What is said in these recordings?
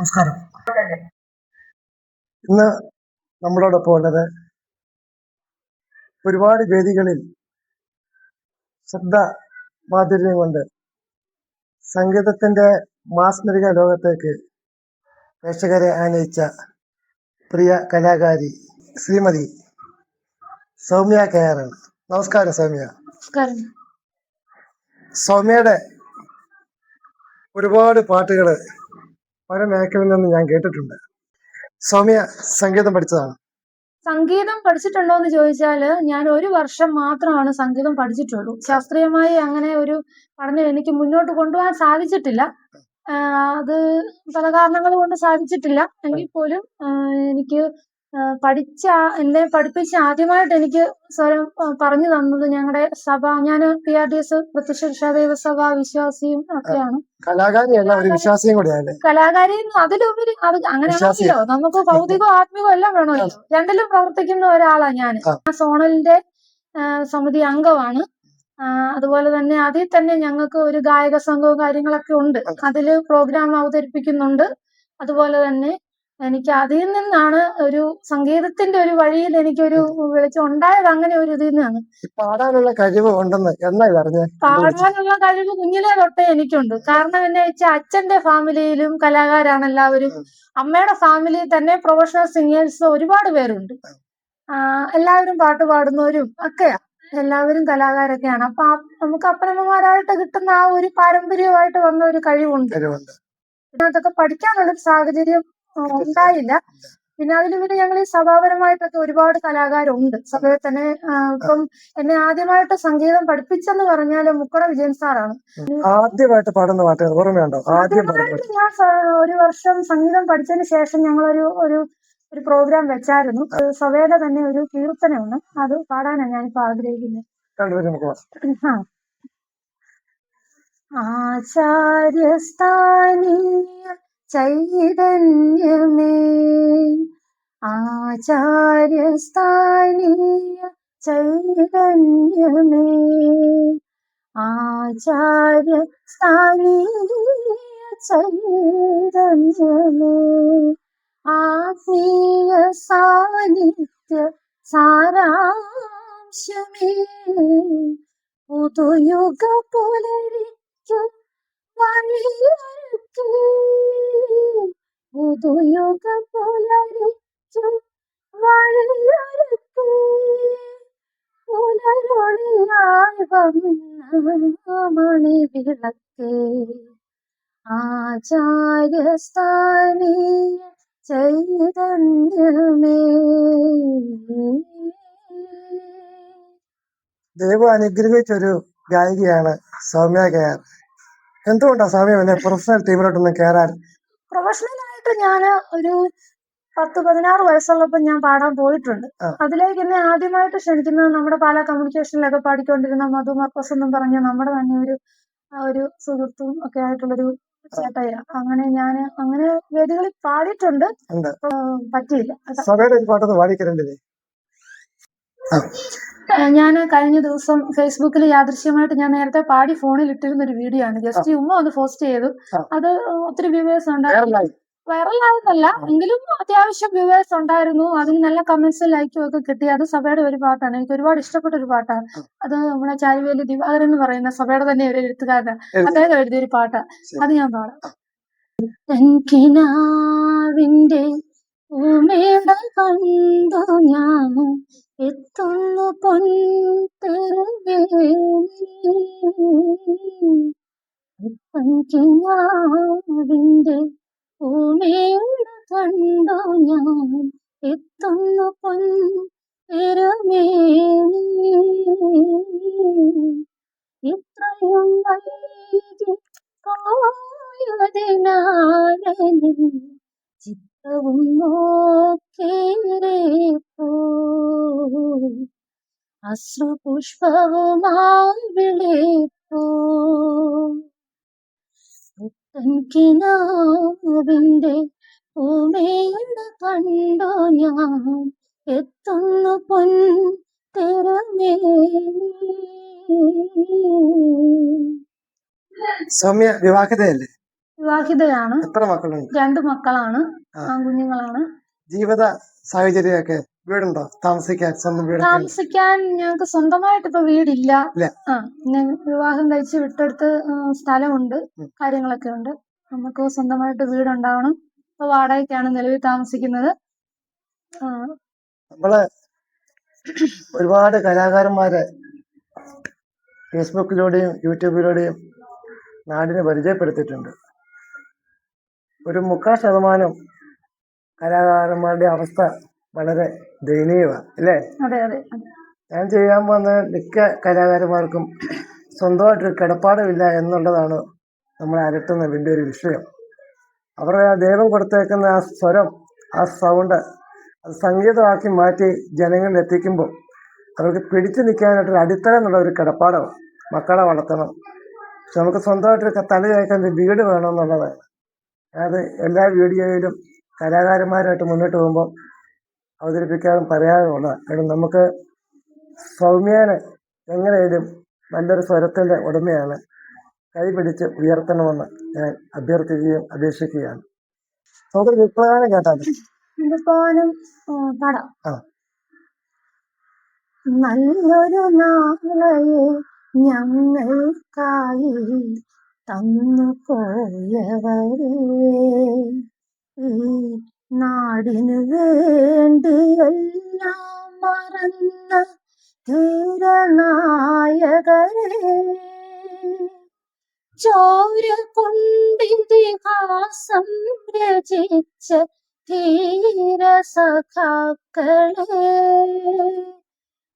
നമസ്കാരം. ഇന്ന് നമ്മളോടൊപ്പം ഉള്ളത് ഒരുപാട് വേദികളിൽ ശബ്ദ മാധുര്യം കൊണ്ട് സംഗീതത്തിന്റെ മാസ്മരിക ലോകത്തേക്ക് പ്രേക്ഷകരെ ആനയിച്ച പ്രിയ കലാകാരി ശ്രീമതി സൗമ്യ കെയർ ആണ്. നമസ്കാരം സൗമ്യ. സൗമ്യയുടെ ഒരുപാട് പാട്ടുകൾ പല മേഖലയിൽ നിന്ന് ഞാൻ കേട്ടിട്ടുണ്ട്. സൗമ്യ സംഗീതം പഠിച്ചതാണ്? സംഗീതം പഠിച്ചിട്ടുണ്ടോ എന്ന് ചോദിച്ചാൽ ഞാൻ 1 വർഷം മാത്രമാണ് സംഗീതം പഠിച്ചിട്ടുള്ളൂ. ശാസ്ത്രീയമായി അങ്ങനെ ഒരു പഠനം എനിക്ക് മുന്നോട്ട് കൊണ്ടുപോകാൻ സാധിച്ചിട്ടില്ല. അത് പല കാരണങ്ങൾ കൊണ്ട് സാധിച്ചിട്ടില്ല. എങ്കിൽ പോലും എനിക്ക് എന്നെ പഠിപ്പിച്ച് ആദ്യമായിട്ട് എനിക്ക് സ്വരം പറഞ്ഞു തന്നത് ഞങ്ങളുടെ സഭ. ഞാൻ PRDS പ്രത്യക്ഷ രക്ഷാദൈവ സഭ വിശ്വാസിയും ഒക്കെയാണ്. കലാകാരി അതിലുപരി അത് അങ്ങനെയാണല്ലോ, നമുക്ക് ഭൗതികവും ആത്മീകവും എല്ലാം വേണമല്ലോ. രണ്ടിലും പ്രവർത്തിക്കുന്ന ഒരാളാണ് ഞാൻ. സോണലിന്റെ സമിതി അംഗമാണ്. അതുപോലെ തന്നെ അതിൽ തന്നെ ഞങ്ങൾക്ക് ഒരു ഗായക സംഘവും കാര്യങ്ങളൊക്കെ ഉണ്ട്. അതില് പ്രോഗ്രാം അവതരിപ്പിക്കുന്നുണ്ട്. അതുപോലെ തന്നെ എനിക്ക് അതിൽ നിന്നാണ് ഒരു സംഗീതത്തിന്റെ ഒരു വഴിയിൽ എനിക്കൊരു വെളിച്ചം ഉണ്ടായത്. അങ്ങനെ ഒരു ഇതിൽ നിന്നാണ്. പാടാനുള്ള കഴിവ് ഉണ്ടെന്ന് പാടാനുള്ള കഴിവ് കുഞ്ഞിലേ തൊട്ടേ എനിക്കുണ്ട്. കാരണം എന്നു വെച്ചാൽ അച്ഛന്റെ ഫാമിലിയിലും കലാകാരാണ് എല്ലാവരും. അമ്മയുടെ ഫാമിലിയിൽ തന്നെ പ്രൊഫഷണൽ സിംഗേഴ്സ് ഒരുപാട് പേരുണ്ട്. എല്ലാവരും പാട്ട് പാടുന്നവരും ഒക്കെയാ. എല്ലാവരും കലാകാരൊക്കെയാണ്. അപ്പൊ നമുക്ക് അപ്പനമ്മമാരായിട്ട് കിട്ടുന്ന ആ ഒരു പാരമ്പര്യമായിട്ട് വന്ന ഒരു കഴിവുണ്ട്. അതൊക്കെ പഠിക്കാനുള്ളൊരു സാഹചര്യം ഉണ്ടായില്ല. പിന്നെ അതിലുപരി ഞങ്ങൾ ഈ സഭാപരമായിട്ടൊക്കെ ഒരുപാട് കലാകാരുണ്ട് സഭയിൽ തന്നെ. ഇപ്പം എന്നെ ആദ്യമായിട്ട് സംഗീതം പഠിപ്പിച്ചെന്ന് പറഞ്ഞാല് മുക്കട വിജയൻ സാറാണ്. ആദ്യമായിട്ട് പാടുന്ന പാട്ട് ഓർമ്മയുണ്ടോ? ആദ്യമായിട്ട് ഞാൻ 1 വർഷം സംഗീതം പഠിച്ചതിന് ശേഷം ഞങ്ങളൊരു ഒരു പ്രോഗ്രാം വെച്ചായിരുന്നു. സഭയുടെ തന്നെ ഒരു കീർത്തനമാണ്. അത് പാടാനാണ് ഞാനിപ്പോ ആഗ്രഹിക്കുന്നത്. ആചാര്യസ്ഥാനീയ ചൈതന്യമേ, ആചാര്യസ്ഥാനീയ ചൈതന്യമേ, ആചാര്യസ്ഥാനീയ ചൈതന്യമേ, ആത്മീയ സാന്നിധ്യ സാരാംശമേ, പുതുയുഗ പുലരിക്കു വഴിയൊരുക്കി, പുതുയുഗ പുലരിക്കു വഴിയൊരുക്കി, പുലരൊളിയായി വന്ന മണിവിളക്കേ, ആചാര്യസ്ഥാനീയ ചൈതന്യമേ. ദൈവം അനുഗ്രഹിച്ചൊരു ഗായികയാണ് സൗമ്യ കെയർ. എന്തുകൊണ്ടാണ് സൗമ്യ പ്രൊഫഷണൽ ടീമിലോട്ടൊന്നും കയറാൻ? പ്രൊഫഷണലായിട്ട് ഞാൻ ഒരു 10-16 വയസ്സുള്ളപ്പോൾ ഞാൻ പാടാൻ പോയിട്ടുണ്ട്. അതിലേക്ക് എന്നെ ആദ്യമായിട്ട് ക്ഷണിക്കുന്നത് നമ്മുടെ പാലാ കമ്മ്യൂണിക്കേഷനിലൊക്കെ പാടിക്കൊണ്ടിരുന്ന മധു മർക്കസ് എന്നും പറഞ്ഞ നമ്മുടെ തന്നെ ഒരു സുഹൃത്തും ഒക്കെ ആയിട്ടുള്ളൊരു ചേട്ടയ. അങ്ങനെ ഞാൻ അങ്ങനെ വേദികളിൽ പാടിയിട്ടുണ്ട്. പറ്റിയില്ല. ഞാൻ കഴിഞ്ഞ ദിവസം ഫേസ്ബുക്കിൽ യാദൃശ്യമായിട്ട് ഞാൻ നേരത്തെ പാടി ഫോണിൽ ഇട്ടിരുന്ന ഒരു വീഡിയോ ആണ്. ജസ്റ്റ് ഉമ്മ ഒന്ന് പോസ്റ്റ് ചെയ്തു. അത് ഒത്തിരി വ്യൂവേഴ്സ് ഉണ്ടായിരുന്നു. വൈറലായതല്ല എങ്കിലും അത്യാവശ്യം വ്യൂവേഴ്സ് ഉണ്ടായിരുന്നു. അതിന് നല്ല കമന്റ്സും ലൈക്കും ഒക്കെ കിട്ടി. അത് സഭയുടെ ഒരു പാട്ടാണ്. എനിക്ക് ഒരുപാട് ഇഷ്ടപ്പെട്ട ഒരു പാട്ടാണ്. അത് നമ്മുടെ ചാരിവേലി ദിവാകരൻ എന്ന് പറയുന്ന സഭയുടെ തന്നെ ഒരു എഴുത്തുകാരനാണ്. അദ്ദേഹം എഴുതിയൊരു പാട്ടാണ്. അത് ഞാൻ പാടാം. കിനാവിന്റെ ഉമേട കണ്ടു ഞാൻ എത്തുന്നു പൊൻകിനാവിന്റെ ഉമേട കണ്ടു ഞാൻ എത്തുന്നു പൊൻതിരുമേനി, ഇത്രയും വൈകി പോയതിനാലേ ചിത്രവും നോക്കേറേപ്പോ, അശ്രുപുഷ്പവുമായി വിളിപ്പോ, കിനാവിന്റെ ഉമേട കണ്ടു ഞാൻ എത്തുന്നു പൊൻതിരുമേനി. സൗമ്യ വിവാഹിതയല്ലേ? വിവാഹിതയാണ്. എത്ര മക്കളുണ്ട്? 2 മക്കളാണ്, ആ. ആൺകുഞ്ഞുങ്ങളാണ്. ജീവിത സാഹചര്യമൊക്കെ വീടുണ്ടോ? താമസിക്കാൻ സ്വന്തം വീടൊക്കെ ഉണ്ടോ? താമസിക്കാൻ ഞങ്ങൾക്ക് സ്വന്തമായിട്ട് ഇപ്പൊ വീടില്ല. ഇല്ല. പിന്നെ വിവാഹം കഴിച്ച് വിട്ടെടുത്ത് സ്ഥലമുണ്ട്, ഉം. കാര്യങ്ങളൊക്കെ ഉണ്ട്. നമുക്ക് സ്വന്തമായിട്ട് വീടുണ്ടാവണം. ഇപ്പൊ വാടകയ്ക്കാണ് നിലവിൽ താമസിക്കുന്നത്. ആ, നമ്മള് ഒരുപാട് കലാകാരന്മാരെ ഫേസ്ബുക്കിലൂടെയും യൂട്യൂബിലൂടെയും നാടിന് പരിചയപ്പെടുത്തിയിട്ടുണ്ട്. ഒരു 3/4% കലാകാരന്മാരുടെ അവസ്ഥ വളരെ ദയനീയമാണ്, അല്ലേ? അതെ അതെ അതെ. ഞാൻ ചെയ്യാൻ പോകുന്ന മിക്ക കലാകാരന്മാർക്കും സ്വന്തമായിട്ടൊരു കിടപ്പാടമില്ല എന്നുള്ളതാണ് നമ്മളെ അലട്ടുന്ന വലിയൊരു വിഷയം. അവരുടെ ആ ദൈവം കൊടുത്തേക്കുന്ന ആ സ്വരം, ആ സൗണ്ട്, അത് സംഗീതമാക്കി മാറ്റി ജനങ്ങളിൽ എത്തിക്കുമ്പോൾ അവർക്ക് പിടിച്ചു നിൽക്കാനായിട്ടൊരു അടിത്തറ എന്നുള്ള ഒരു കിടപ്പാടമാണ്. മക്കളെ വളർത്തണം, പക്ഷെ നമുക്ക് സ്വന്തമായിട്ടൊരു തല കയറ്റാൻ ഒരു വീട് വേണമെന്നുള്ളതാണ്. അത് എല്ലാ വീഡിയോയിലും കലാകാരന്മാരായിട്ട് മുന്നോട്ട് പോകുമ്പോൾ അവതരിപ്പിക്കാനും പറയാനുള്ളതാണ്. കാരണം നമുക്ക് സൗമ്യനെ എങ്ങനെയായാലും നല്ലൊരു സ്വരത്തിൻ്റെ ഉടമയാണ്, കൈപിടിച്ച് ഉയർത്തണമെന്ന് ഞാൻ അഭ്യർത്ഥിക്കുകയും അപേക്ഷിക്കുകയാണ്. നമുക്കൊരു വിപ്ലവഗാനം കേട്ടാൽ വിപ്ലവഗാനം പാടാം. ആ. നല്ലൊരു നാളെ ഞങ്ങൾക്കായി തന്നു പോയവരെ, ഈ നാടിനു വേണ്ടി എല്ലാം മറന്ന ധീരനായകരെ, ചോര കൊണ്ടിതിഹാസം രചിച്ച ധീര സഖാക്കളെ,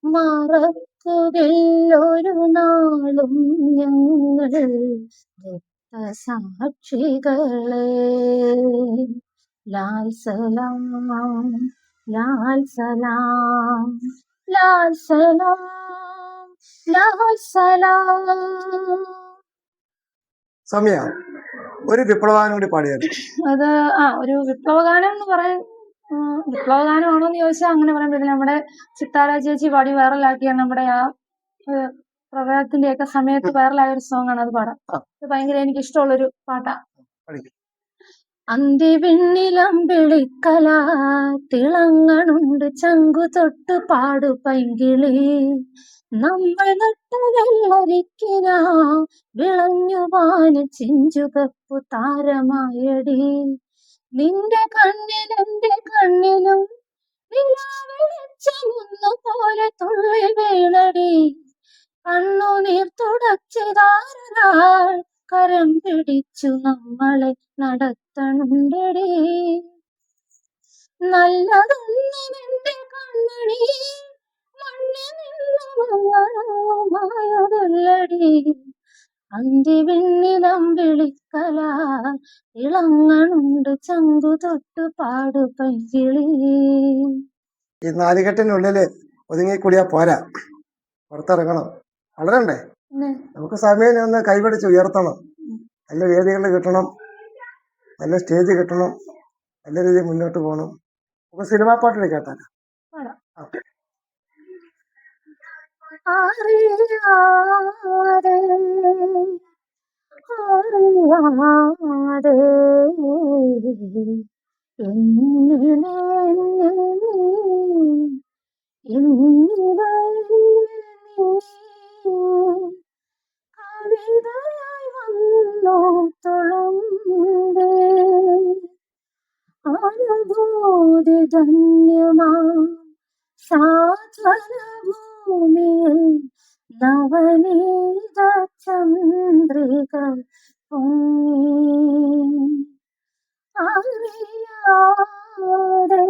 മറക്കുകയില്ലൊരു നാളും ഞങ്ങൾ രക്തസാക്ഷികളെ. ലാൽ സലാം, ലാൽ സലാം, ലാൽ സലാം, ലാൽ സലാം. സൗമ്യ, ഒരു വിപ്ലവഗാനം കൂടി പാടിയായിരുന്നു. അത് ഒരു വിപ്ലവഗാനം എന്ന് പറയാൻ, വിപ്ലവഗാനമാണോ എന്ന് ചോദിച്ചാൽ അങ്ങനെ പറയാൻ പറ്റില്ല. നമ്മുടെ ചിത്താര ചേച്ചി പാടി വൈറലാക്കിയ നമ്മുടെ ആ പ്രളയത്തിന്റെ ഒക്കെ സമയത്ത് വൈറലായ ഒരു സോങ് ആണ്, അത് പാടാം. അത് ഭയങ്കര എനിക്ക് ഇഷ്ടമുള്ളൊരു പാട്ടാ. അന്തിവിണ്ണിലമ്പിളിക്കല തിളങ്ങണുണ്ട് ചങ്കു തൊട്ട് പാടു പൈങ്കിളി, നമ്മൾ നട്ട വെള്ളരിക്കിന വിളഞ്ഞുവാന് ചെഞ്ചുകപ്പു താരമായടി, നിന്റെ കണ്ണിൽ എന്റെ കണ്ണിലും നിലാവെളിച്ചമൊന്നു പോലെ തുള്ളി വീണടി, കണ്ണുനീർ തുടച്ചിതാരാൾ കരം പിടിച്ചു നമ്മളെ നടത്തണുണ്ടടി, നല്ലതൊന്നും എന്റെ കണ്ണണി മണ്ണിൽ നിന്നുമായതല്ലടി, അന്തിവിണ്ണിലമ്പിളിക്കല ഇളങ്ങണുണ്ട് ചങ്കു തൊട്ടു പാടു പൈങ്കിളി. ഈ നാലുകെട്ടിനുള്ളില് ഒതുങ്ങിക്കൂടിയാ പോരാ, പുറത്തിറങ്ങണം, വളരണ്ടേ? നമുക്ക് സമയം ഒന്ന് കൈപിടിച്ച് ഉയർത്തണം, നല്ല വേദികൾ കിട്ടണം, നല്ല സ്റ്റേജ് കിട്ടണം, നല്ല രീതിയിൽ മുന്നോട്ട് പോകണം. നമുക്ക് സിനിമാ പാട്ടിൽ കേട്ടാലോ? അറിയാതെ കവിതയായി വന്നു തുളുമ്പേ, അനുഭൂതി ധന്യമാ സാധനഭൂമിയിൽ നവനീത ചന്ദ്രിക പൊങ്ങി, അറിയാതെ അറിയാതെ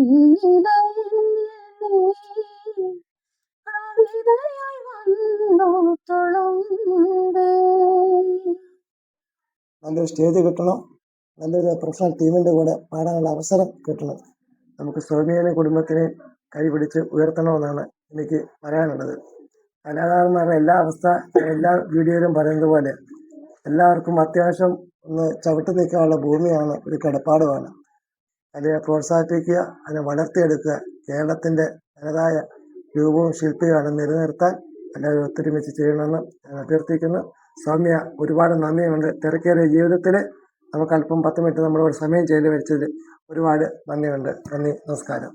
എന്നിലെ കവിതയായി വന്നു തുളുമ്പേ. നല്ലൊരു സ്റ്റേജ് കിട്ടണം, നല്ലൊരു പ്രൊഫഷണൽ ടീമിൻ്റെ കൂടെ പാടാനുള്ള അവസരം കിട്ടണം. നമുക്ക് സൗമ്യനെ കുടുംബത്തിനെ കൈപിടിച്ച് ഉയർത്തണമെന്നാണ് എനിക്ക് പറയാനുള്ളത്. കലാകാരന്മാരുടെ എല്ലാ അവസ്ഥ എല്ലാ വീഡിയോയിലും പറയുന്നത് പോലെ എല്ലാവർക്കും അത്യാവശ്യം ഒന്ന് ചവിട്ടി നിൽക്കാനുള്ള ഭൂമിയാണ് ഒരു കിടപ്പാടുമാണ്. അതിനെ പ്രോത്സാഹിപ്പിക്കുക, അതിനെ വളർത്തിയെടുക്കുക കേരളത്തിൻ്റെ തനതായ രൂപവും ശില്പിയാണ് നിലനിർത്താൻ എല്ലാവരും ഒത്തൊരുമിച്ച് ചെയ്യണമെന്ന് ഞാൻ അഭ്യർത്ഥിക്കുന്നു. സൗമ്യ, ഒരുപാട് നന്ദിയുണ്ട്. തിരക്കേറിയ ജീവിതത്തിൽ നമുക്ക് അല്പം 10 മിനിറ്റ് നമ്മളോട് സമയം ചെലവഴിച്ചതിൽ ഒരുപാട് നന്ദിയുണ്ട്. നന്ദി, നമസ്കാരം.